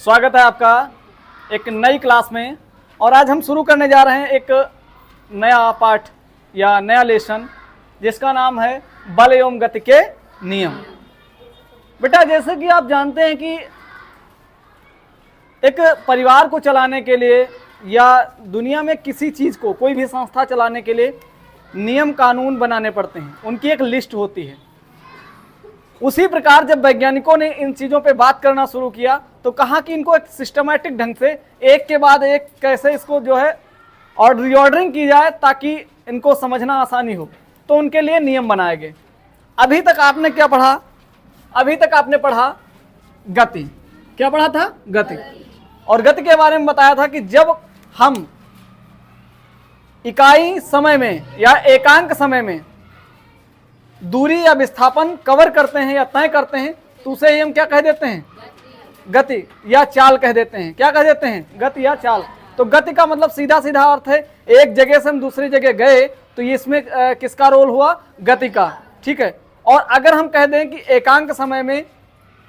स्वागत है आपका एक नई क्लास में। और आज हम शुरू करने जा रहे हैं एक नया पाठ या नया लेसन जिसका नाम है बल एवं गति के नियम। बेटा, जैसे कि आप जानते हैं कि एक परिवार को चलाने के लिए या दुनिया में किसी चीज़ को, कोई भी संस्था चलाने के लिए नियम कानून बनाने पड़ते हैं, उनकी एक लिस्ट होती है। उसी प्रकार जब वैज्ञानिकों ने इन चीज़ों पे बात करना शुरू किया तो कहा कि इनको एक सिस्टमैटिक ढंग से एक के बाद एक कैसे इसको जो है और रीऑर्डरिंग की जाए ताकि इनको समझना आसानी हो, तो उनके लिए नियम बनाए गए। अभी तक आपने क्या पढ़ा? अभी तक आपने पढ़ा गति। क्या पढ़ा था? गति। और गति के बारे में बताया था कि जब हम इकाई समय में या एकांक समय में दूरी या विस्थापन कवर करते हैं या तय करते हैं तो उसे हम क्या कह देते हैं? गति या चाल कह देते हैं। क्या कह देते हैं? गति या चाल। तो गति का मतलब सीधा सीधा अर्थ है एक जगह से हम दूसरी जगह गए तो ये इसमें किसका रोल हुआ? गति का। ठीक है। और अगर हम कह दें कि एकांक समय में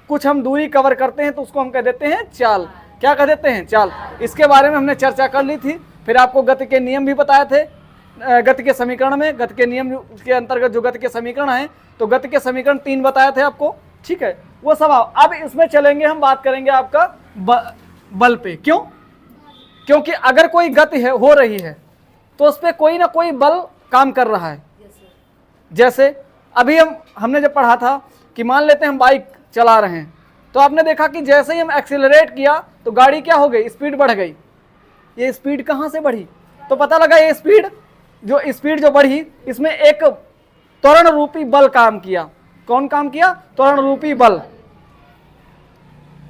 कुछ हम दूरी कवर करते हैं तो उसको हम कह देते हैं चाल। क्या कह देते हैं? चाल। इसके बारे में हमने चर्चा कर ली थी। फिर आपको गति के नियम भी बताए थे गति के समीकरण में। गति के नियम के अंतर्गत जो गति के समीकरण हैं, तो गति के समीकरण 3 बताए थे आपको। ठीक है, वो सब अब इसमें चलेंगे, हम बात करेंगे आपका बल पे। क्यों? क्योंकि अगर कोई गति है हो रही है तो उस पर कोई ना कोई बल काम कर रहा है। जैसे अभी हमने जब पढ़ा था कि मान लेते हैं हम बाइक चला रहे हैं तो आपने देखा कि जैसे ही हम एक्सीलरेट किया तो गाड़ी क्या हो गई? स्पीड बढ़ गई। ये स्पीड कहाँ से बढ़ी? तो पता लगा ये स्पीड जो बढ़ी इसमें एक त्वरण रूपी बल काम किया। कौन काम किया? त्वरण रूपी बल।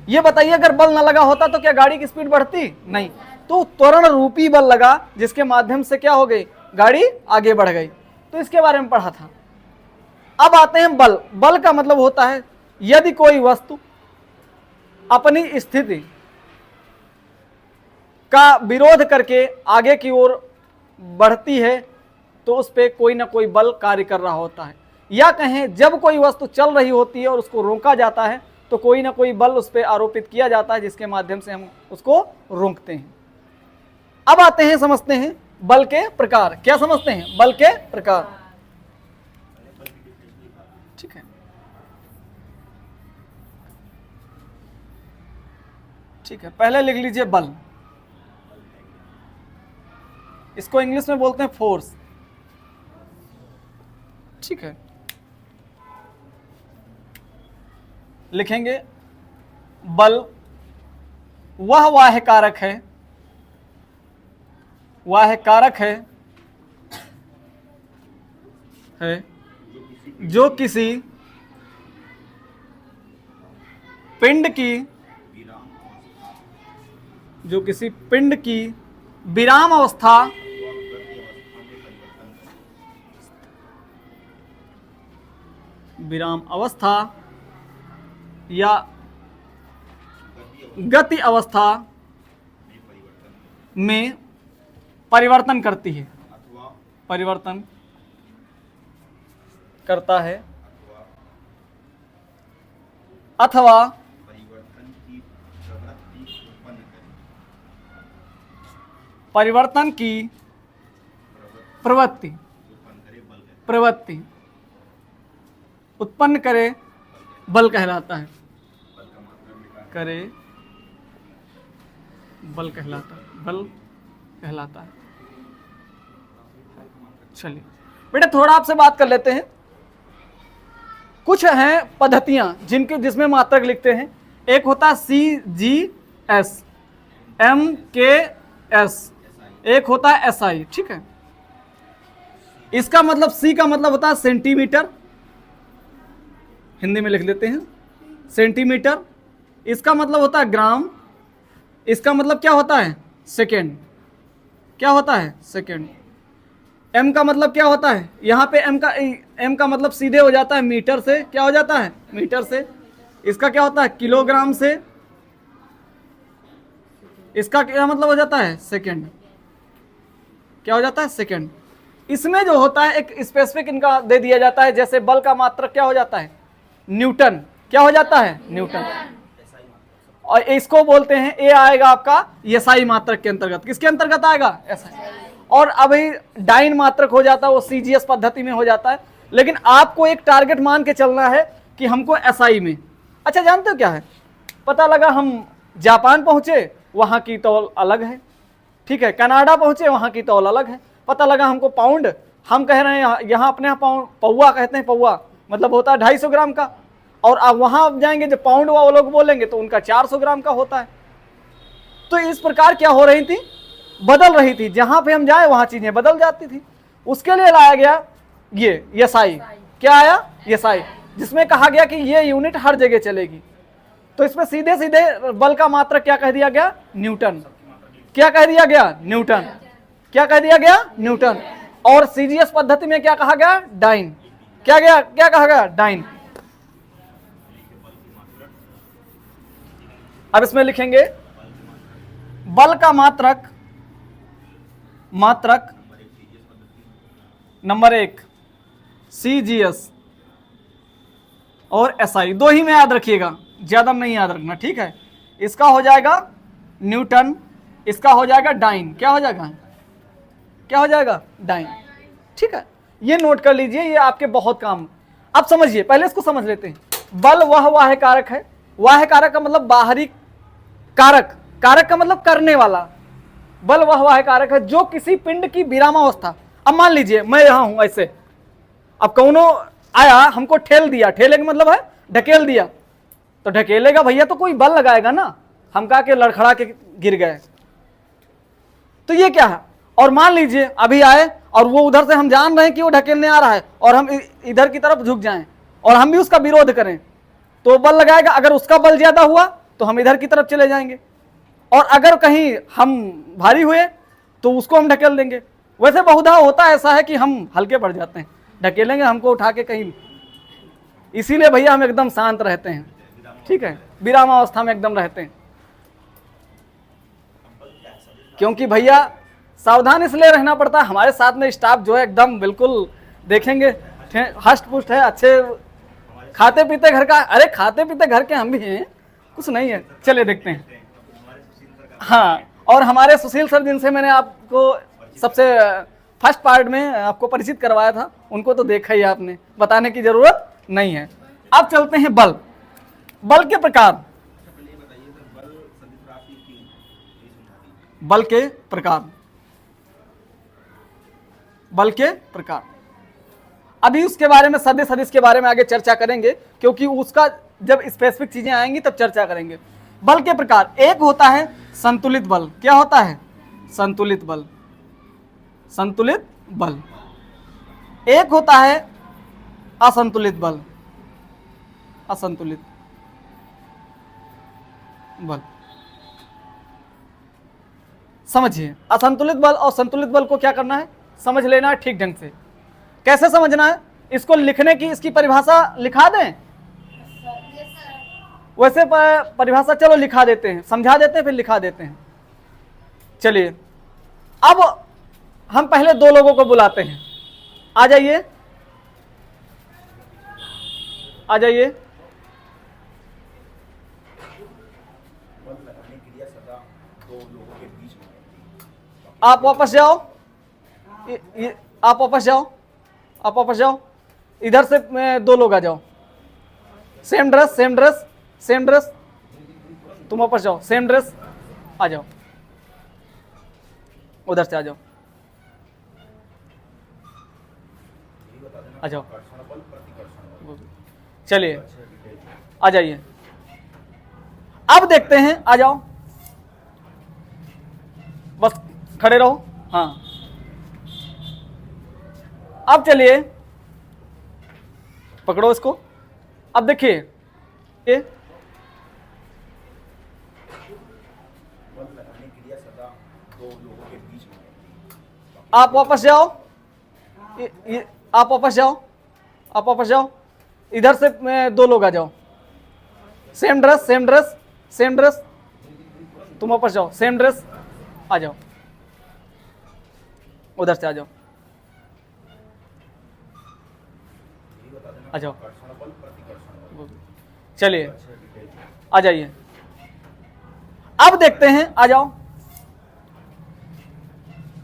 ये बताइए अगर बल ना लगा होता तो क्या गाड़ी की स्पीड बढ़ती? नहीं। तो त्वरण रूपी बल लगा जिसके माध्यम से क्या हो गई? गाड़ी आगे बढ़ गई। तो इसके बारे में पढ़ा था। अब आते हैं बल। बल का मतलब होता है यदि कोई वस्तु अपनी स्थिति का विरोध करके आगे की ओर बढ़ती है तो उस पर कोई ना कोई बल कार्य कर रहा होता है। या कहें जब कोई वस्तु चल रही होती है और उसको रोका जाता है तो कोई ना कोई बल उस पर आरोपित किया जाता है जिसके माध्यम से हम उसको रोकते हैं। अब आते हैं, समझते हैं बल के प्रकार। क्या समझते हैं? बल के प्रकार। ठीक है, ठीक है। पहले लिख लीजिए बल। इसको इंग्लिश में बोलते हैं फोर्स। ठीक है, लिखेंगे बल वह वाह्य कारक है, वाह्य कारक है जो किसी पिंड की विराम अवस्था या गति अवस्था में परिवर्तन करती है, परिवर्तन करता है अथवा परिवर्तन की प्रवृत्ति उत्पन्न करे, बल कहलाता है। बल कहलाता है। चलिए बेटा, थोड़ा आपसे बात कर लेते हैं। कुछ हैं पद्धतियां जिसमें मात्रक लिखते हैं। एक होता है CGS, MKS, एक होता है SI। ठीक है, इसका मतलब C का मतलब होता है सेंटीमीटर, हिंदी में लिख लेते हैं सेंटीमीटर। इसका मतलब होता है ग्राम। इसका मतलब क्या होता है? सेकेंड। क्या होता है? सेकेंड। M का मतलब क्या होता है? यहाँ पे M का मतलब सीधे हो जाता है मीटर से। क्या हो जाता है? मीटर से। इसका क्या होता है? किलोग्राम से। इसका क्या मतलब हो जाता है? सेकेंड। क्या हो जाता है? सेकेंड। इसमें जो होता है एक स्पेसिफिक इनका दे दिया जाता है। जैसे बल का मात्रक क्या हो जाता है? न्यूटन। क्या हो जाता है? न्यूटन। और इसको बोलते हैं, ए आएगा आपका एसआई मात्रक के अंतर्गत। किसके अंतर्गत आएगा? एसआई। और अभी डाइन मात्रक हो जाता है, वो सीजीएस पद्धति में हो जाता है। लेकिन आपको एक टारगेट मान के चलना है कि हमको एसआई में। अच्छा, जानते हो क्या है? पता लगा हम जापान पहुंचे, वहां की तौल अलग है, ठीक है। कनाडा पहुंचे, वहां की तौल अलग है। पता लगा हमको पाउंड, हम कह रहे हैं यहाँ अपने यहाँ पाउंड, पौवा कहते हैं, पौवा मतलब होता है 250 ग्राम का। और आप वहां जाएंगे जब पाउंड वो लोग बोलेंगे तो उनका 400 ग्राम का होता है। तो इस प्रकार क्या हो रही थी? बदल रही थी। जहां पे हम जाए वहां चीजें बदल जाती थी। उसके लिए लाया गया ये एसआई। क्या आया? एसआई, जिसमें कहा गया कि ये यूनिट हर जगह चलेगी। तो इसमें सीधे सीधे बल का मात्रक क्या कह दिया गया? न्यूटन। क्या कह दिया गया? न्यूटन। क्या कह दिया गया? न्यूटन। और सीजीएस पद्धति में क्या कहा गया? डाइन। क्या कहा गया? डाइन। अब इसमें लिखेंगे बल का मात्रक नंबर 1 सीजीएस और एसआई, दो ही में याद रखिएगा, ज्यादा नहीं याद रखना, ठीक है। इसका हो जाएगा न्यूटन, इसका हो जाएगा डाइन। क्या हो जाएगा? क्या हो जाएगा? डाइन, ठीक है। ये नोट कर लीजिए, ये आपके बहुत काम। अब समझिए, पहले इसको समझ लेते हैं। बल वह वाह्य कारक है। वाह्य कारक का मतलब बाहरी कारक, कारक का मतलब करने वाला। बल वह वाह्य कारक है जो किसी पिंड की विरामावस्था, अब मान लीजिए मैं यहां हूं ऐसे, अब कौनो आया हमको ठेल दिया, ठेले का मतलब है ढकेल दिया, तो ढकेलेगा भैया तो कोई बल लगाएगा ना, हम कहा के लड़खड़ा के गिर गए। तो ये क्या है? और मान लीजिए अभी आए और वो उधर से हम जान रहे हैं कि वो ढकेलने आ रहा है और हम इधर की तरफ झुक जाएं और हम भी उसका विरोध करें, तो बल लगाएगा। अगर उसका बल ज्यादा हुआ तो हम इधर की तरफ चले जाएंगे, और अगर कहीं हम भारी हुए तो उसको हम ढकेल देंगे। वैसे बहुधा होता ऐसा है कि हम हल्के पड़ जाते हैं, ढकेलेंगे हमको उठा के कहीं। इसीलिए भैया हम एकदम शांत रहते हैं, ठीक है, विरामावस्था में एकदम रहते हैं। क्योंकि भैया सावधान इसलिए रहना पड़ता है, हमारे साथ में स्टाफ जो है एकदम बिल्कुल देखेंगे हष्ट पुष्ट है, अच्छे खाते पीते घर का। अरे खाते पीते घर के हम भी हैं, कुछ नहीं है। चलिए देखते हैं। हाँ, और हमारे सुशील सर जिनसे मैंने आपको सबसे फर्स्ट पार्ट में आपको परिचित करवाया था, उनको तो देखा ही आपने, बताने की जरूरत नहीं है। अब चलते हैं बल। बल के प्रकार। बल के प्रकार, बल के प्रकार। अभी उसके बारे में सदिश सदिश के बारे में आगे चर्चा करेंगे, क्योंकि उसका जब स्पेसिफिक चीजें आएंगी तब चर्चा करेंगे। बल के प्रकार, एक होता है संतुलित बल। क्या होता है? संतुलित बल। संतुलित बल। एक होता है असंतुलित बल। असंतुलित बल। समझिए, असंतुलित बल और संतुलित बल को क्या करना है, समझ लेना है ठीक ढंग से। कैसे समझना है? इसको लिखने की इसकी परिभाषा लिखा दें? वैसे परिभाषा चलो लिखा देते हैं, समझा देते हैं, फिर लिखा देते हैं। चलिए, अब हम पहले दो लोगों को बुलाते हैं। आ जाइए, आ जाइए। आप वापस जाओ, आप वापस जाओ, आप वापस जाओ। इधर से दो लोग आ जाओ। Same dress, same dress, same dress. तुम वापस जाओ, सेम ड्रेस। आ जाओ, उधर से आ जाओ, आ जाओ। चलिए, आ जाइए। अब देखते हैं, आ जाओ, बस खड़े रहो। हाँ, अब चलिए, पकड़ो इसको। अब देखिए, ये आप वापस जाओ, आप वापस जाओ, आप वापस जाओ। इधर से दो लोग आ जाओ। Same dress, same dress, same dress. तुम वापस जाओ, सेम ड्रेस। आ जाओ, उधर से आ जाओ, आ जाओ। चलिए, आ जाइए। अब देखते हैं, आ जाओ,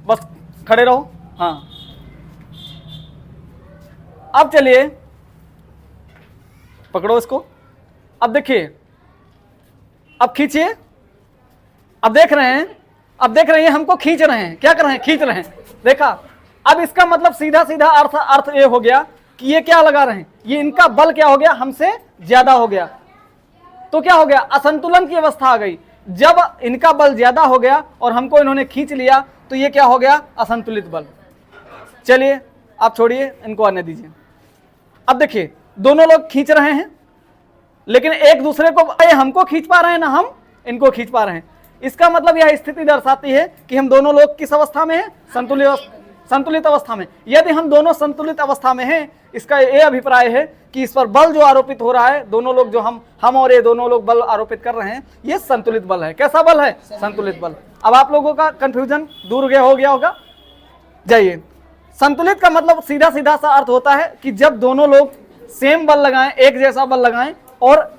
बस खड़े रहो। हाँ, अब चलिए पकड़ो इसको। अब देखिए, अब खींचिए। अब देख रहे हैं हमको खींच रहे हैं, क्या कर रहे हैं, खींच रहे हैं। देखा, अब इसका मतलब सीधा सीधा अर्थ ये हो गया कि ये क्या लगा रहे हैं, ये इनका बल क्या हो गया, हमसे ज्यादा हो गया। तो क्या हो गया, असंतुलन की अवस्था आ गई। जब इनका बल ज्यादा हो गया और हमको इन्होंने खींच लिया तो ये क्या हो गया, असंतुलित बल। चलिए आप छोड़िए, इनको आने दीजिए। अब देखिए, दोनों लोग खींच रहे हैं, लेकिन एक दूसरे को, हमको खींच पा रहे हैं ना हम इनको खींच पा रहे हैं। इसका मतलब यह स्थिति दर्शाती है कि हम दोनों लोग किस अवस्था में हैं, संतुलित अवस्था में। यदि हम दोनों संतुलित अवस्था में हैं, इसका यह अभिप्राय है कि इस पर बल जो आरोपित हो रहा है, दोनों लोग जो हम और ये दोनों लोग बल आरोपित कर रहे हैं, ये संतुलित बल है। कैसा बल है, संतुलित बल। अब आप लोगों का कंफ्यूजन दूर हो गया होगा। जाइए, संतुलित का मतलब सीधा सीधा सा अर्थ होता है कि जब दोनों लोग सेम बल लगाएं, एक जैसा बल लगाएं और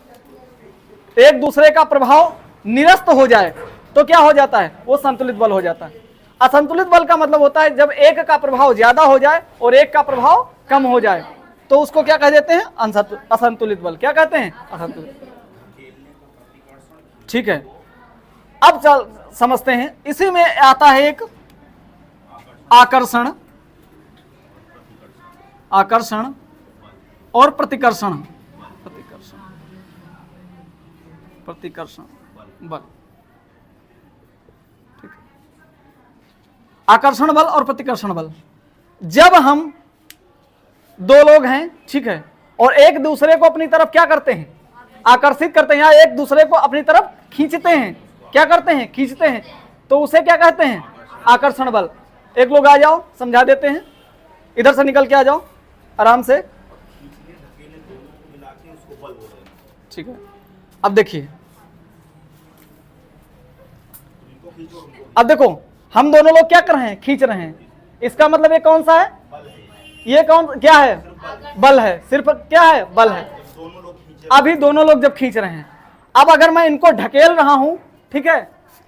एक दूसरे का प्रभाव निरस्त हो जाए तो क्या हो जाता है, वो संतुलित बल हो जाता है। असंतुलित बल का मतलब होता है जब एक का प्रभाव ज्यादा हो जाए और एक का प्रभाव कम हो जाए, तो उसको क्या कह देते हैं, असंतुलित बल। क्या कहते हैं, असंतुलित। ठीक है, अब चल समझते हैं। इसी में आता है एक आकर्षण, आकर्षण और प्रतिकर्षण, प्रतिकर्षण बल। ठीक है, आकर्षण बल और प्रतिकर्षण बल। जब हम दो लोग हैं, ठीक है, और एक दूसरे को अपनी तरफ क्या करते हैं, आकर्षित करते हैं, या एक दूसरे को अपनी तरफ खींचते हैं, क्या करते हैं, खींचते हैं, तो उसे क्या कहते हैं, आकर्षण बल। एक लोग आ जाओ, समझा देते हैं। इधर से निकल के आ जाओ आराम से। ठीक है, अब देखिए, अब देखो, हम दोनों लोग क्या कर रहे हैं, खींच रहे हैं। इसका मतलब ये कौन सा है, ये कौन, क्या है, बल है, सिर्फ क्या है, बल है। अभी दोनों लोग जब खींच रहे हैं, अब अगर मैं इनको ढकेल रहा हूं, ठीक है,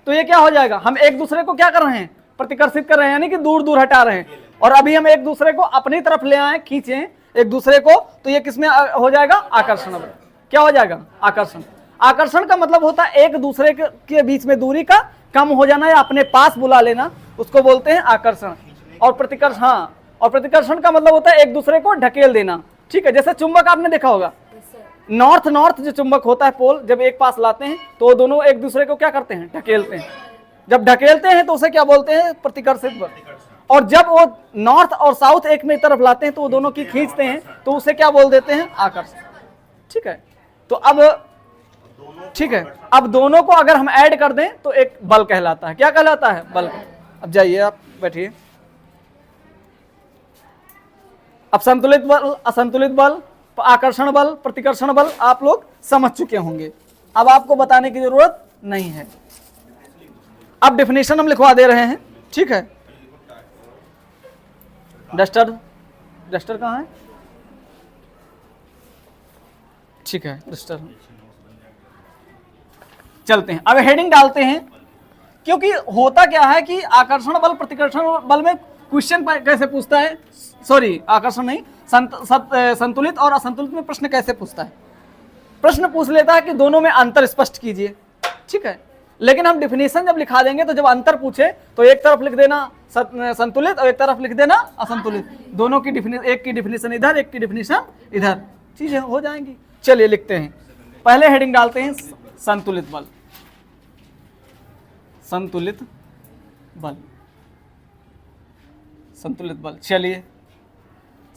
तो ये क्या हो जाएगा, हम एक दूसरे को क्या कर रहे हैं, प्रतिकर्षित कर रहे हैं, यानी कि दूर दूर हटा रहे हैं। और अभी हम एक दूसरे को अपनी तरफ ले आए, खींचे एक दूसरे को, तो ये किसमें हो जाएगा, आकर्षण बल। क्या हो जाएगा, आकर्षण। आकर्षण का मतलब होता है एक दूसरे के बीच में दूरी का कम हो जाना या अपने पास बुला लेना, उसको बोलते हैं आकर्षण। और प्रतिकर्षण, हाँ, और प्रतिकर्षण का मतलब होता है एक दूसरे को ढकेल देना। ठीक है, जैसे चुंबक आपने देखा होगा, नॉर्थ जो चुंबक होता है पोल, जब एक पास लाते हैं तो वो दोनों एक दूसरे को क्या करते हैं, ढकेलते हैं। जब ढकेलते हैं तो उसे क्या बोलते हैं, प्रतिकर्षित बल। और जब वो नॉर्थ और साउथ एक में तरफ लाते हैं तो वो दोनों की खींचते हैं, तो उसे क्या बोल देते हैं, आकर्षण। ठीक है, तो अब ठीक है, अब दोनों को अगर हम ऐड कर दें तो एक बल कहलाता है। क्या कहलाता है, बल। अब जाइए, आप बैठिए। अब संतुलित बल, असंतुलित बल, आकर्षण बल, प्रतिकर्षण बल आप लोग समझ चुके होंगे, अब आपको बताने की जरूरत नहीं है। अब डेफिनेशन हम लिखवा दे रहे हैं। ठीक है, डस्टर कहाँ है, ठीक है, डस्टर। चलते हैं, अब हेडिंग डालते हैं, क्योंकि होता क्या है कि आकर्षण बल प्रतिकर्षण बल में क्वेश्चन कैसे पूछता है, सॉरी आकर्षण नहीं, संतुलित और असंतुलित में प्रश्न कैसे पूछता है, प्रश्न पूछ लेता है कि दोनों में अंतर स्पष्ट कीजिए। ठीक है, लेकिन हम डिफिनेशन जब लिखा देंगे तो जब अंतर पूछे तो एक तरफ लिख देना संतुलित और एक तरफ लिख देना असंतुलित, दोनों की डिफिनेशन, एक की डिफिनेशन इधर, एक की डिफिनेशन इधर, चीजें हो जाएंगी। चलिए लिखते हैं, पहले हेडिंग डालते हैं संतुलित बल, संतुलित बल, संतुलित बल। चलिए,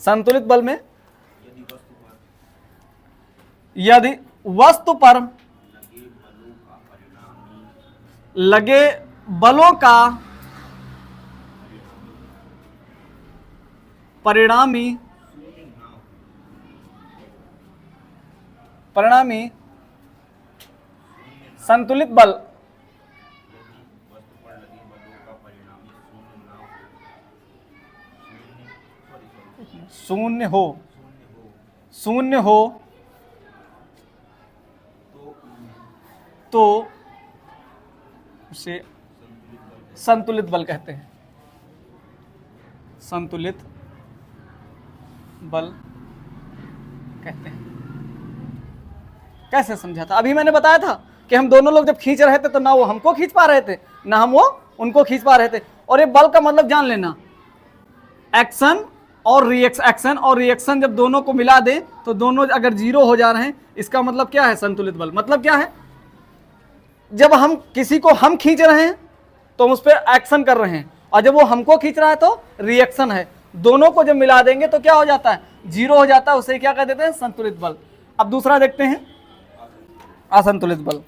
संतुलित बल में यदि वस्तु पर लगे बलों का परिणामी संतुलित बल शून्य हो तो उसे संतुलित बल कहते हैं। संतुलित बल कहते हैं। कैसे समझा था? अभी मैंने बताया था कि हम दोनों लोग जब खींच रहे थे तो ना वो हमको खींच पा रहे थे ना हम वो उनको खींच पा रहे थे। और ये बल का मतलब जान लेना, एक्शन और रिएक्शन जब दोनों को मिला दे तो दोनों अगर जीरो हो जा रहे हैं, इसका मतलब क्या है? संतुलित बल। मतलब क्या है? जब हम किसी को हम खींच रहे हैं तो हम उस पर एक्शन कर रहे हैं, और जब वो हमको खींच रहा है तो रिएक्शन है। दोनों को जब मिला देंगे तो क्या हो जाता है? जीरो हो जाता है। उसे क्या कह देते हैं? संतुलित बल। अब दूसरा देखते हैं, असंतुलित बल।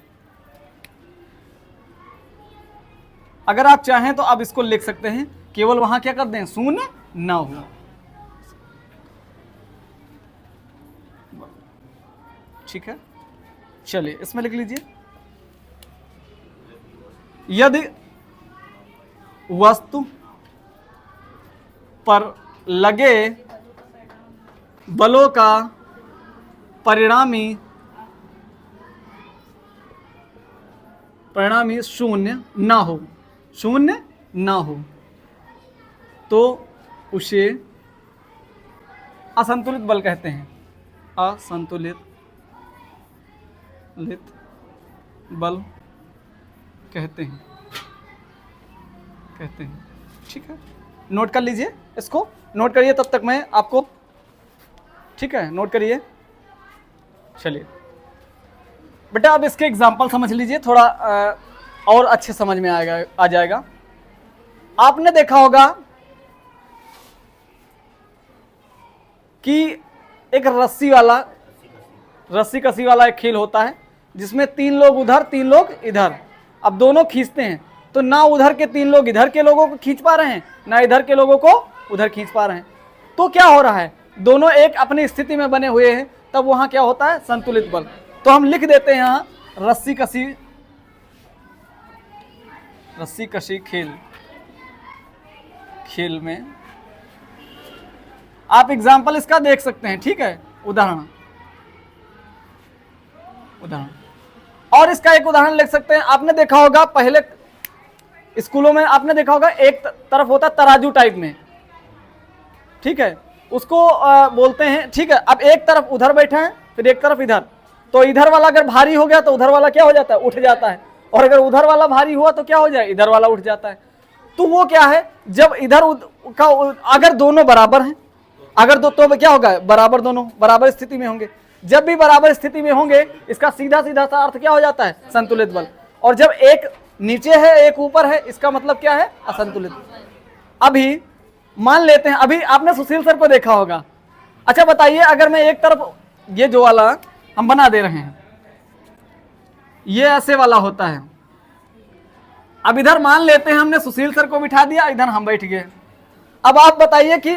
अगर आप चाहें तो आप इसको लिख सकते हैं, केवल वहां क्या कर दें? शून्य न हो। ठीक है, चलिए इसमें लिख लीजिए, यदि वस्तु पर लगे बलों का परिणामी शून्य ना हो, शून्य ना हो, तो उसे असंतुलित बल कहते हैं। असंतुलित बल कहते हैं। ठीक है, नोट कर लीजिए, इसको नोट करिए, तब तक मैं आपको, ठीक है, नोट करिए। चलिए बेटा, अब इसके एग्जाम्पल समझ लीजिए, थोड़ा और अच्छे समझ में आ जाएगा। आपने देखा होगा कि एक रस्सी कसी वाला एक खेल होता है, जिसमें 3 लोग उधर 3 लोग इधर। अब दोनों खींचते हैं तो ना उधर के 3 लोग इधर के लोगों को खींच पा रहे हैं, ना इधर के लोगों को उधर खींच पा रहे हैं। तो क्या हो रहा है? दोनों एक अपनी स्थिति में बने हुए हैं, तब वहां क्या होता है? संतुलित बल। तो हम लिख देते हैं यहां, रस्सी कसी खेल में आप एग्जाम्पल इसका देख सकते हैं। ठीक है, उदाहरण, और इसका एक उदाहरण लिख सकते हैं। आपने देखा होगा पहले स्कूलों में, आपने देखा होगा एक तरफ होता है तराजू टाइप में, ठीक है, उसको बोलते हैं। ठीक है, अब एक तरफ उधर बैठा है, फिर एक तरफ इधर, तो इधर वाला अगर भारी हो गया तो उधर वाला क्या हो जाता है? उठ जाता है। और अगर उधर वाला भारी हुआ तो क्या हो जाए? इधर वाला उठ जाता है। तो वो क्या है? जब इधर का अगर दोनों बराबर हैं, अगर दो तो क्या होगा? बराबर, दोनों बराबर स्थिति में होंगे। जब भी बराबर स्थिति में होंगे, इसका सीधा सा अर्थ क्या हो जाता है? संतुलित बल। और जब एक नीचे है एक ऊपर है, इसका मतलब क्या है? असंतुलित। अभी मान लेते हैं, अभी आपने सुशील सर को देखा होगा। अच्छा बताइए, अगर मैं एक तरफ, ये जो वाला हम बना दे रहे हैं, ये ऐसे वाला होता है। अब इधर मान लेते हैं हमने सुशील सर को बिठा दिया, इधर हम बैठ गए। अब आप बताइए कि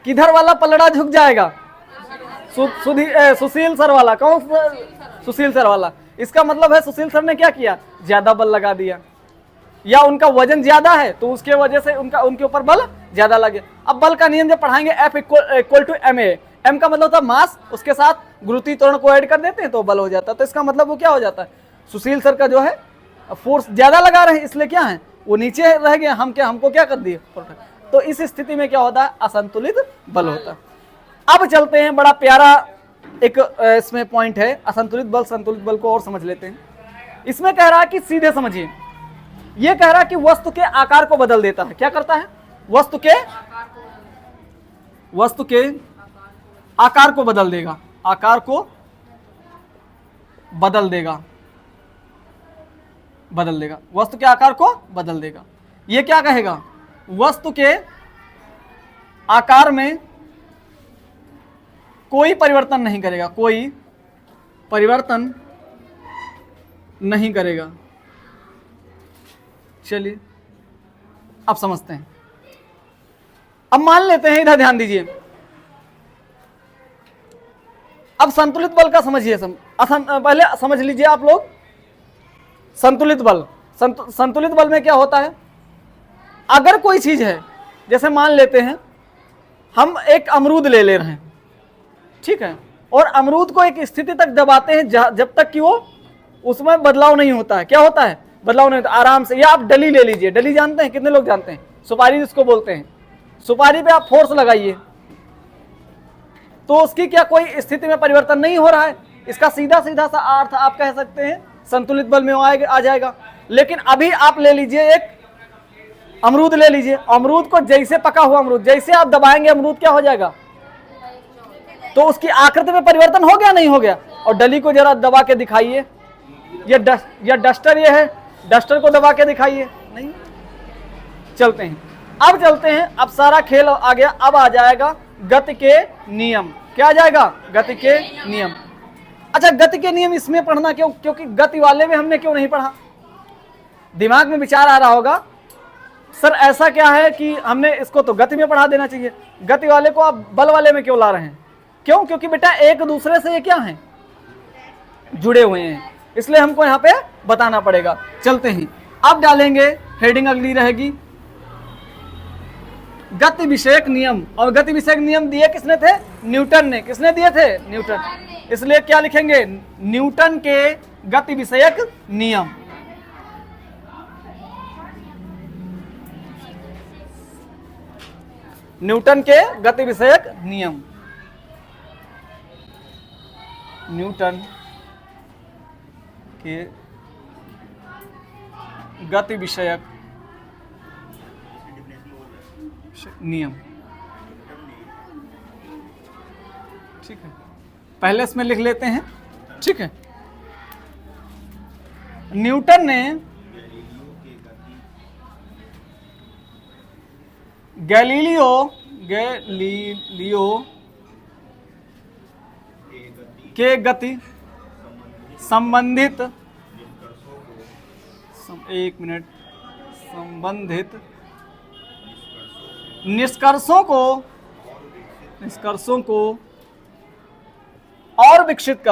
किधर वाला पलड़ा झुक जाएगा? सुशील सर वाला। कौन? सुशील सर वाला। इसका मतलब है सुशील सर ने क्या किया? ज्यादा बल लगा दिया, या उनका वजन ज्यादा है तो उसके वजह से उनके ऊपर बल ज्यादा लगे। अब बल का नियम जब पढ़ाएंगे, F equal to ma, m का मतलब होता है मास, उसके साथ गुरुत्वीय त्वरण को ऐड कर देते हैं तो बल हो जाता है। तो इसका मतलब वो क्या हो जाता है? सुशील सर का जो है फोर्स ज्यादा लगा रहे हैं, इसलिए क्या है? वो नीचे रह गए, हमको क्या कर दिए? तो इस स्थिति में क्या होता है? असंतुलित बल होता है। अब चलते हैं, बड़ा प्यारा एक इसमें पॉइंट है, असंतुलित बल संतुलित बल को और समझ लेते हैं। इसमें कह रहा है कि सीधे समझिए, ये कह रहा है कि वस्तु के आकार को बदल देता है। क्या करता है? वस्तु के आकार को बदल देगा, आकार को बदल देगा, वस्तु के आकार को बदल देगा। ये क्या कहेगा? वस्तु के आकार में कोई परिवर्तन नहीं करेगा, कोई परिवर्तन नहीं करेगा। चलिए अब समझते हैं। अब मान लेते हैं, इधर ध्यान दीजिए, अब संतुलित बल का समझिए। पहले समझ लीजिए आप लोग संतुलित बल। संतुलित बल में क्या होता है? अगर कोई चीज है, जैसे मान लेते हैं हम एक अमरूद ले रहे हैं, ठीक है, और अमरूद को एक स्थिति तक दबाते हैं जब तक कि वो उसमें बदलाव नहीं होता है। क्या होता है? बदलाव नहीं होता, आराम से। या आप डली ले लीजिए, डली जानते हैं, कितने लोग जानते हैं, सुपारी जिसको बोलते हैं, सुपारी पे आप फोर्स लगाइए तो उसकी क्या कोई स्थिति में परिवर्तन नहीं हो रहा है, इसका सीधा सीधा सा अर्थ आप कह सकते हैं संतुलित बल में आ जाएगा। लेकिन अभी आप ले लीजिए एक अमरूद ले लीजिए, अमरूद को जैसे पका हुआ अमरूद जैसे आप दबाएंगे अमरूद क्या हो जाएगा, तो उसकी आकृति में परिवर्तन हो गया नहीं हो गया। और डली को जरा दबा के दिखाइए, ये डस्टर ये है, डस्टर को दबा के दिखाइए, नहीं। चलते हैं, अब चलते हैं, अब सारा खेल आ गया, अब आ जाएगा गति के नियम। क्या आ जाएगा, गति के नियम। अच्छा, गति के नियम इसमें पढ़ना क्यों, क्योंकि गति वाले में हमने क्यों नहीं पढ़ा। दिमाग में विचार आ रहा होगा सर ऐसा क्या है कि हमने इसको तो गति में पढ़ा देना चाहिए, गति वाले को आप बल वाले में क्यों ला रहे हैं। क्यों, क्योंकि बेटा एक दूसरे से ये क्या हैं, जुड़े हुए हैं, इसलिए हमको यहाँ पे बताना पड़ेगा। चलते हैं, अब डालेंगे हेडिंग, अगली रहेगी गति विषयक नियम। और गति विषयक नियम दिए किसने थे, न्यूटन ने। किसने दिए थे, न्यूटन। इसलिए क्या लिखेंगे, न्यूटन के गति विषयक नियम। न्यूटन के गति विषयक नियम, न्यूटन के गति विषयक नियम। ठीक है, पहले इसमें लिख लेते हैं। ठीक है, न्यूटन ने गैलीलियो के गति संबंधित संबंधित निष्कर्षों को और विकसित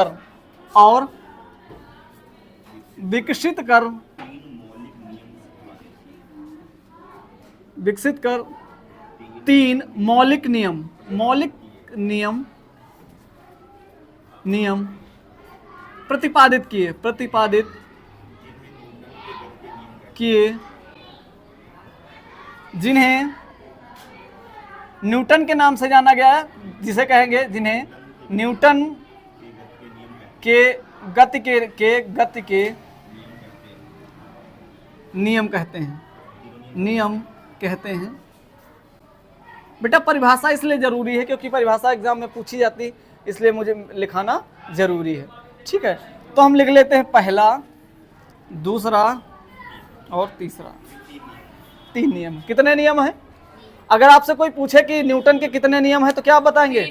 कर तीन मौलिक नियम प्रतिपादित किए जिन्हें न्यूटन के नाम से जाना गया है, जिसे कहेंगे, जिन्हें न्यूटन के गति के नियम कहते हैं। बेटा परिभाषा इसलिए जरूरी है क्योंकि परिभाषा एग्जाम में पूछी जाती है, इसलिए मुझे लिखाना जरूरी है। ठीक है, तो हम लिख लेते हैं पहला, दूसरा और तीसरा। 3 नियम। कितने नियम हैं? अगर आपसे कोई पूछे कि न्यूटन के कितने नियम हैं तो क्या आप बताएंगे?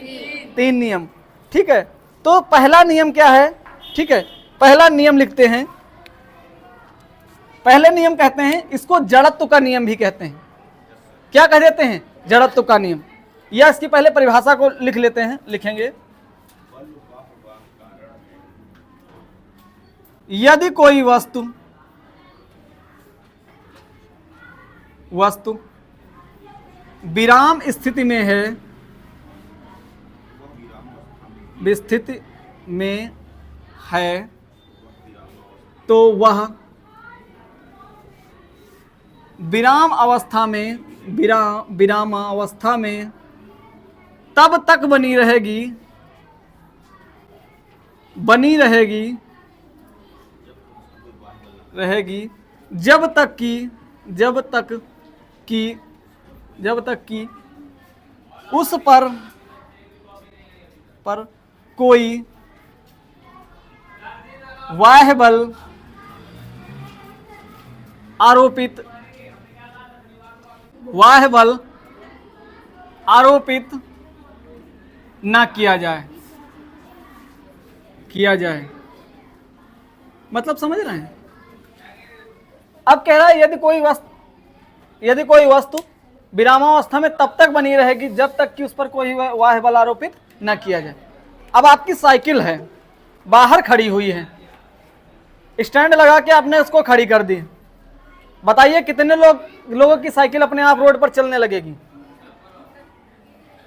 3 नियम। ठीक है, तो पहला नियम क्या है? ठीक है, पहला नियम लिखते हैं, पहले नियम कहते हैं, इसको जड़त्व का नियम भी कहते हैं। क्या कह देते हैं? जड़त्व का नियम। या इसकी पहले परिभाषा को लिख लेते हैं, लिखेंगे, यदि कोई वस्तु विराम स्थिति में है, स्थिति में है, तो वह विराम अवस्था में तब तक बनी रहेगी जब तक कि उस पर कोई बाह्य बल आरोपित ना किया जाए। मतलब समझ रहे हैं? अब कह रहा है यदि कोई वस्तु विरामावस्था में तब तक बनी रहेगी जब तक कि उस पर कोई बाह्य बल आरोपित न किया जाए। अब आपकी साइकिल है, बाहर खड़ी हुई है, स्टैंड लगा के आपने उसको खड़ी कर दी। बताइए कितने लोगों की साइकिल अपने आप रोड पर चलने लगेगी?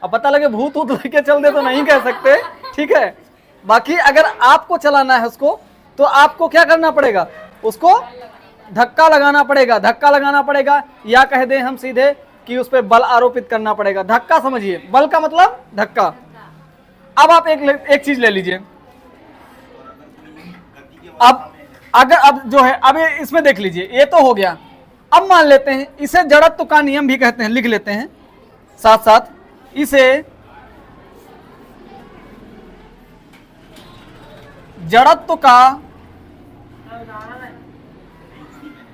अब पता लगे भूत लेके चल दे तो नहीं कह सकते, ठीक है। बाकी अगर आपको चलाना है उसको, तो आपको क्या करना पड़ेगा? उसको धक्का लगाना पड़ेगा, धक्का लगाना पड़ेगा, या कह दें हम सीधे कि उस पर बल आरोपित करना पड़ेगा। धक्का समझिए, बल का मतलब धक्का। अब आप एक चीज ले लीजिए, अब जो है, अब इसमें देख लीजिए, ये तो हो गया। अब मान लेते हैं इसे जड़त्व का नियम भी कहते हैं, लिख लेते हैं साथ साथ, इसे जड़त्व का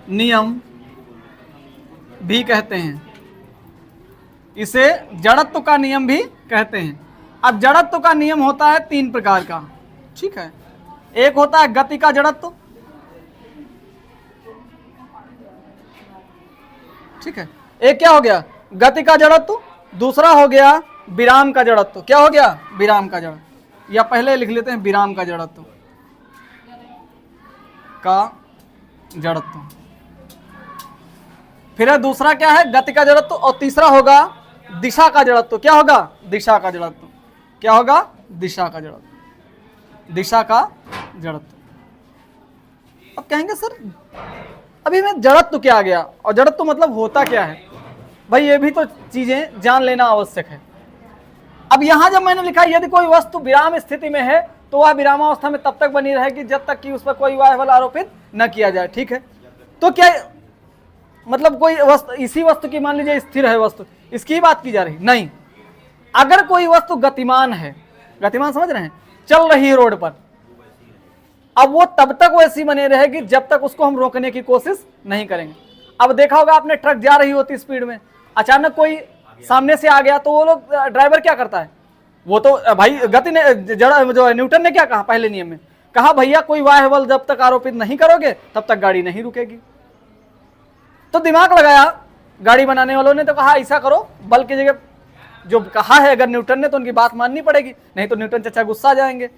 नियम भी कहते हैं, इसे जड़त्व का नियम भी कहते हैं। अब जड़त्व का नियम होता है 3 प्रकार का, ठीक है। एक होता है गति का जड़त्व, ठीक है। एक क्या हो गया, गति का जड़त्व। दूसरा हो गया विराम का जड़त्व। क्या हो गया, विराम का जड़त्व, या पहले लिख लेते हैं विराम का जड़त्व का जड़त्व। फिर है दूसरा क्या है, गति का जड़त्व। और तीसरा होगा दिशा का जड़त्व। क्या होगा, दिशा का जड़त्व। क्या होगा, दिशा का जड़त्व, दिशा का जड़त्व। अब कहेंगे सर अभी में जड़त्व क्या आ गया, और जड़त्व मतलब होता क्या है। भाई ये भी तो चीजें जान लेना आवश्यक है। अब यहां जब मैंने लिखा यदि कोई वस्तु विराम स्थिति में है तो वह विरामावस्था में तब तक बनी रहेगी जब तक कि उस पर कोई वायु बल आरोपित न किया जाए, ठीक है। तो क्या मतलब कोई वस्तु, इसी वस्तु की मान लीजिए स्थिर है वस्तु, इसकी बात की जा रही नहीं। अगर कोई वस्तु गतिमान है, गतिमान समझ रहे हैं, चल रही है रोड पर, अब वो तब तक वैसी बनी रहेगी जब तक उसको हम रोकने की कोशिश नहीं करेंगे। अब देखा होगा आपने, ट्रक जा रही होती स्पीड में, अचानक कोई सामने से आ गया तो वो लोग, ड्राइवर क्या करता है, वो तो भाई गति ने जो है न्यूटन ने क्या कहा पहले नियम में, कहा भैया कोई वायु बल जब तक आरोपित नहीं करोगे तब तक गाड़ी नहीं रुकेगी। तो दिमाग लगाया गाड़ी बनाने वालों ने, तो कहा ऐसा करो, बल की जगह जो कहा है अगर न्यूटन ने तो उनकी बात माननी पड़ेगी, नहीं तो न्यूटन चाचा गुस्सा जाएंगे।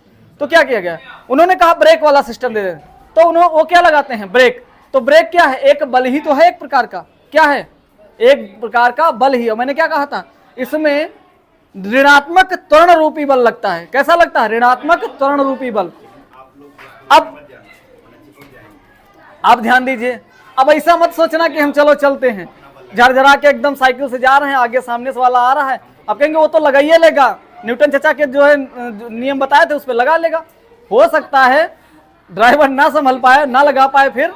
तो क्या किया गया, उन्होंने कहा ब्रेक वाला सिस्टम दे दे। तो उन्होंने वो क्या लगाते हैं, ब्रेक। तो ब्रेक क्या है, एक बल ही तो है, एक प्रकार का, क्या है, एक प्रकार का बल ही है। मैंने क्या कहा था, इसमें ऋणात्मक त्वरण रूपी बल लगता है। कैसा लगता है, ऋणात्मक त्वरण रूपी बल। अब ध्यान दीजिए, अब ऐसा मत सोचना कि हम चलो चलते हैं झरझरा के एकदम साइकिल से जा रहे हैं, आगे सामने से वाला आ रहा है, अब कहेंगे वो तो लगाइए लेगा, न्यूटन चाचा के जो है नियम बताए थे उस पर लगा लेगा। हो सकता है ड्राइवर ना संभल पाए, ना लगा पाए, फिर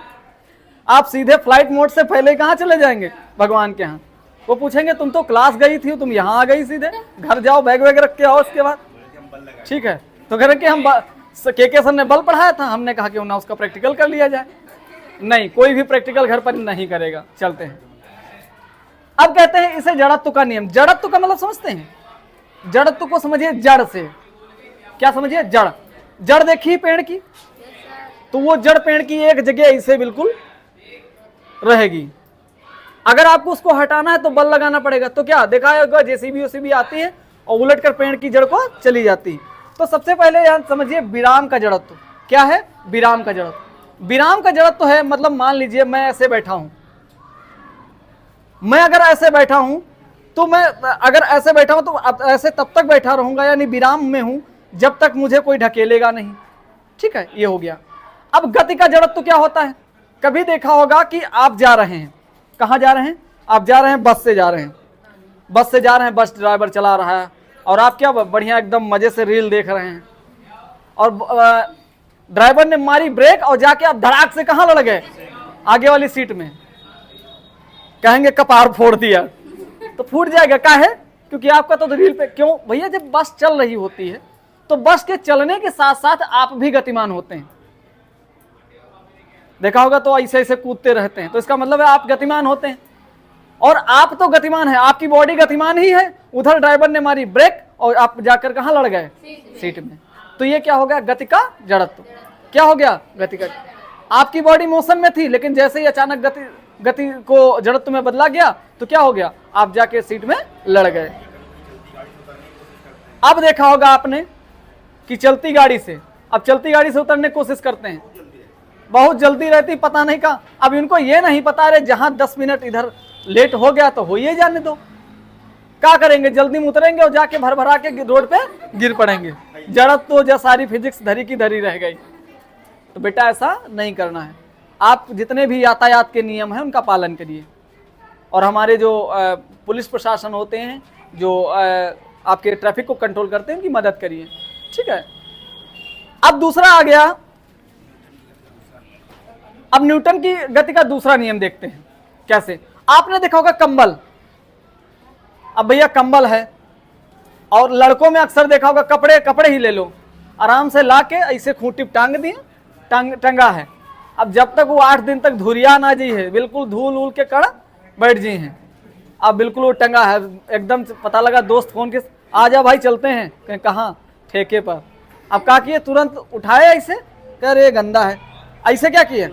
आप सीधे फ्लाइट मोड से पहले कहाँ चले जाएंगे, भगवान के यहाँ। वो पूछेंगे तुम तो क्लास गई थी, तुम यहाँ आ गई, सीधे घर जाओ, बैग वैग रख के आओ उसके बाद, ठीक है। तो कह रहे कि हम के सर ने बल पढ़ाया था, हमने कहा कि ना उसका प्रैक्टिकल कर लिया जाए। नहीं, कोई भी प्रैक्टिकल घर पर नहीं करेगा। चलते हैं, अब कहते हैं इसे जड़त्व का नियम। जड़त्व का मतलब समझते हैं, जड़त्व को समझिए जड़ से। क्या समझिए, जड़। जड़ देखिए पेड़ की, तो वो जड़ पेड़ की एक जगह ऐसे बिल्कुल रहेगी। अगर आपको उसको हटाना है तो बल लगाना पड़ेगा। तो क्या देखा होगा, जेसीबी आती है और उलट कर पेड़ की जड़ को चली जाती है। तो सबसे पहले यहां समझिए विराम का जड़त्व। क्या है, विराम का जड़त्व। विराम का जड़त्व है मतलब मान लीजिए मैं ऐसे बैठा हूं, मैं अगर ऐसे बैठा हूं तो मैं अगर ऐसे बैठा हूं तो ऐसे तब तक बैठा रहूंगा, यानी विराम में हूं जब तक मुझे कोई ढकेलेगा नहीं, ठीक है। ये हो गया। अब गति का जड़त्व क्या होता है, कभी देखा होगा कि आप जा रहे हैं, कहां जा रहे हैं, आप जा रहे हैं बस से जा रहे हैं, बस से जा रहे हैं, बस ड्राइवर चला रहा है और आप क्या बढ़िया एकदम मजे से रील देख रहे हैं, और ड्राइवर ने मारी ब्रेक और जाके आप धड़ाक से कहां लड़ गए, आगे वाली सीट में। कहेंगे कपार फोड़ दिया, तो फूट जाएगा। क्या है, क्योंकि आपका तो रील पे। क्यों भैया, जब बस चल रही होती है तो बस के चलने के साथ साथ आप भी गतिमान होते हैं। देखा होगा तो ऐसे ऐसे कूदते रहते हैं, तो इसका मतलब है आप गतिमान होते हैं। और आप तो गतिमान है, आपकी बॉडी गतिमान ही है। उधर ड्राइवर ने मारी ब्रेक और आप जाकर कहां लड़ गए, सीट में। तो ये क्या हो गया, गति का जड़त्व। क्या हो गया, गति का। आपकी बॉडी मोशन में थी, लेकिन जैसे ही अचानक गति को जड़त्व में बदला गया तो क्या हो गया, आप जाके सीट में लड़ गए। अब देखा होगा आपने कि चलती गाड़ी से, अब चलती गाड़ी से उतरने की कोशिश करते हैं, बहुत जल्दी रहती, पता नहीं कहाँ। अब इनको ये नहीं पता रहे जहां 10 मिनट इधर लेट हो गया तो हो ही जाने दो। क्या करेंगे, जल्दी में उतरेंगे और जाके भर भरा के रोड पे गिर पड़ेंगे। जड़त्व तो जो सारी फिजिक्स धरी की धरी रह गई। तो बेटा ऐसा नहीं करना है। आप जितने भी यातायात के नियम हैं उनका पालन करिए, और हमारे जो पुलिस प्रशासन होते हैं, जो आपके ट्रैफिक को कंट्रोल करते हैं, उनकी मदद करिए। ठीक है। अब दूसरा आ गया, अब न्यूटन की गति का दूसरा नियम देखते हैं। कैसे? आपने देखा होगा कंबल, अब भैया कंबल है, और लड़कों में अक्सर देखा होगा कपड़े ही ले लो, आराम से ला के ऐसे खूंटी टांग दिए, टंगा है। अब जब तक वो 8 दिन तक धुरिया ना जी है, बिल्कुल धूल उल के कड़ बैठ जी हैं, अब बिल्कुल वो टंगा है, एकदम पता लगा दोस्त फोन के, आ जा भाई चलते हैं, कहीं कहाँ, ठेके पर। अब क्या किए, तुरंत उठाए ऐसे, कह रहे गंदा है, ऐसे क्या किए,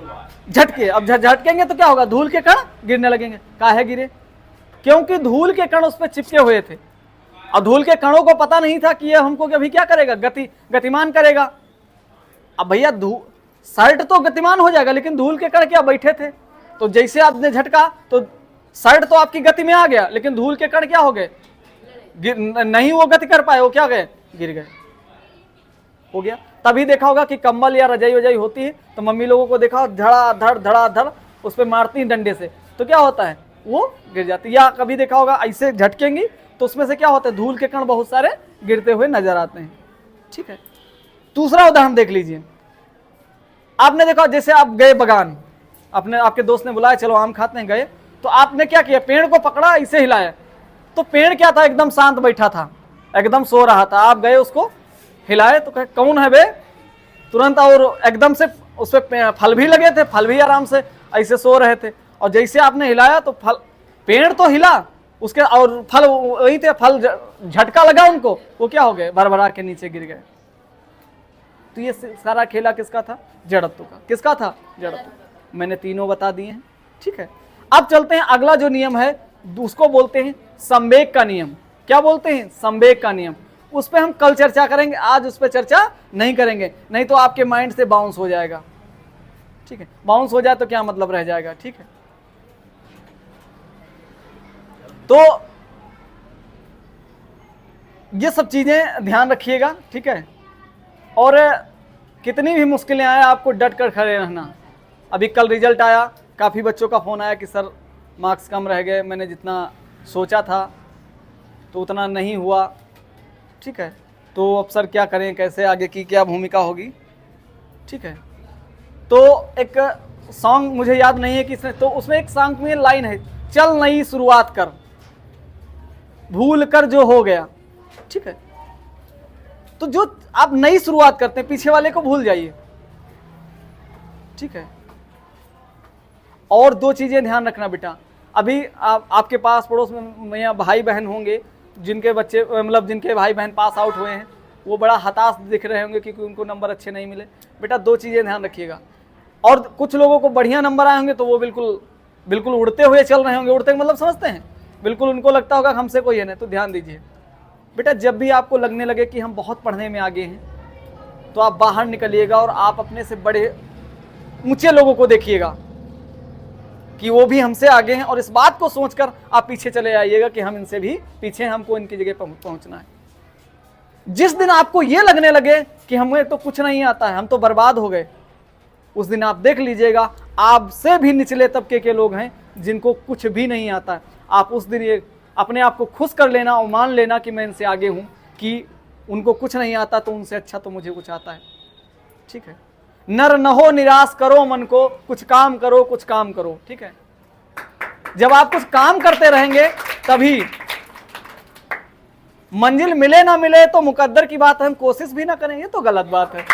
झटके। अब झटकेंगे तो क्या होगा, धूल के कण गिरने लगेंगे। काहे गिरे? क्योंकि धूल के कण उस पर चिपके हुए थे, और धूल के कणों को पता नहीं था कि ये हमको अभी क्या करेगा, गतिमान करेगा। अब भैया शर्ट तो गतिमान हो जाएगा, लेकिन धूल के कण क्या बैठे थे, तो जैसे आपने झटका तो शर्ट तो आपकी गति में आ गया, लेकिन धूल के कण क्या हो गए, नहीं वो गति कर पाए, वो क्या गए, गिर गए, हो गया। तभी देखा होगा कि कंबल या रजाई वजाई होती है तो मम्मी लोगों को देखा धड़ाधड़ उस पर मारती हैं डंडे से, तो क्या होता है, वो गिर जाती है। या कभी देखा होगा ऐसे झटकेंगी तो उसमें से क्या होता है, धूल के कण बहुत सारे गिरते हुए नजर आते हैं। ठीक है। दूसरा उदाहरण देख लीजिए, आपने देखा जैसे आप गए बगान, आपके दोस्त ने बुलाया चलो आम खाते हैं, गए, तो आपने क्या किया, पेड़ को पकड़ा, इसे हिलाया, तो पेड़ क्या था, एकदम शांत बैठा था, एकदम सो रहा था। आप गए उसको हिलाए तो कहे कौन है बे, तुरंत, और एकदम से उस पर फल भी लगे थे, फल भी आराम से ऐसे सो रहे थे, और जैसे आपने हिलाया तो फल, पेड़ तो हिला उसके, और फल वही थे, फल झटका लगा उनको, वो क्या हो गए, भरभरा के नीचे गिर गए। तो ये सारा खेला किसका था, जड़त्व का। किसका था, जड़त्व। मैंने तीनों बता दिए हैं। ठीक है। अब चलते हैं, अगला जो नियम है उसको बोलते हैं संवेग का नियम। क्या बोलते हैं, संवेग का नियम। उस पर हम कल चर्चा करेंगे, आज उस पर चर्चा नहीं करेंगे, नहीं तो आपके माइंड से बाउंस हो जाएगा। ठीक है। बाउंस हो जाए तो क्या मतलब रह जाएगा। ठीक है। तो ये सब चीजें ध्यान रखिएगा। ठीक है। और कितनी भी मुश्किलें आए, आपको डट कर खड़े रहना। अभी कल रिजल्ट आया, काफ़ी बच्चों का फ़ोन आया कि सर मार्क्स कम रह गए, मैंने जितना सोचा था तो उतना नहीं हुआ। ठीक है। तो अब सर क्या करें, कैसे आगे की क्या भूमिका होगी। ठीक है। तो एक सॉन्ग मुझे याद नहीं है किसने, तो उसमें एक सॉन्ग में लाइन है, चल नई शुरुआत कर, भूल कर जो हो गया। ठीक है। तो जो आप नई शुरुआत करते हैं, पीछे वाले को भूल जाइए। ठीक है। और 2 चीजें ध्यान रखना बेटा, अभी आपके पास पड़ोस में या भाई बहन होंगे जिनके बच्चे, मतलब जिनके भाई बहन पास आउट हुए हैं, वो बड़ा हताश दिख रहे होंगे क्योंकि उनको नंबर अच्छे नहीं मिले। बेटा 2 चीजें ध्यान रखिएगा। और कुछ लोगों को बढ़िया नंबर आए होंगे तो वो बिल्कुल उड़ते हुए चल रहे होंगे। उड़ते मतलब समझते हैं, बिल्कुल उनको लगता होगा हमसे कोई है नहीं। तो ध्यान दीजिए बेटा, जब भी आपको लगने लगे कि हम बहुत पढ़ने में आगे हैं, तो आप बाहर निकलिएगा और आप अपने से बड़े ऊंचे लोगों को देखिएगा कि वो भी हमसे आगे हैं, और इस बात को सोचकर आप पीछे चले आइएगा कि हम इनसे भी पीछे, हमको इनकी जगह पहुंचना है। जिस दिन आपको ये लगने लगे कि हमें तो कुछ नहीं आता है, हम तो बर्बाद हो गए, उस दिन आप देख लीजिएगा आपसे भी निचले तबके के लोग हैं जिनको कुछ भी नहीं आता है। आप उस दिन ये अपने आप को खुश कर लेना और मान लेना कि मैं इनसे आगे हूं, कि उनको कुछ नहीं आता तो उनसे अच्छा तो मुझे कुछ आता है। ठीक है। नर न हो निराश करो मन को, कुछ काम करो, कुछ काम करो। ठीक है। जब आप कुछ काम करते रहेंगे तभी मंजिल मिले ना मिले तो मुकद्दर की बात है, हम कोशिश भी ना करें ये तो गलत बात है।